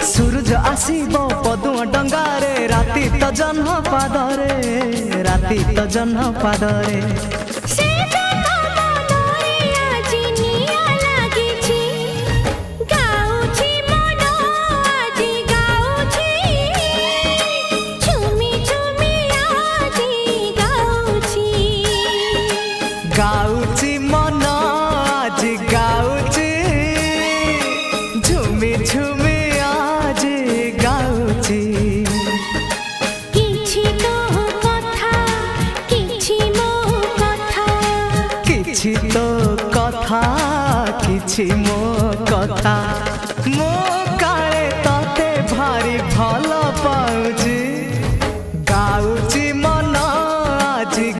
सूरज आसीब पदुआ डंगारे राति तो जन्म पादरे राति तो जन्म पादरे गाउची मन आज गाउची झुमी झुमी आज गाउची किछि तो कथा किछि मो कथा किछि तो कथा किछि मो कथा।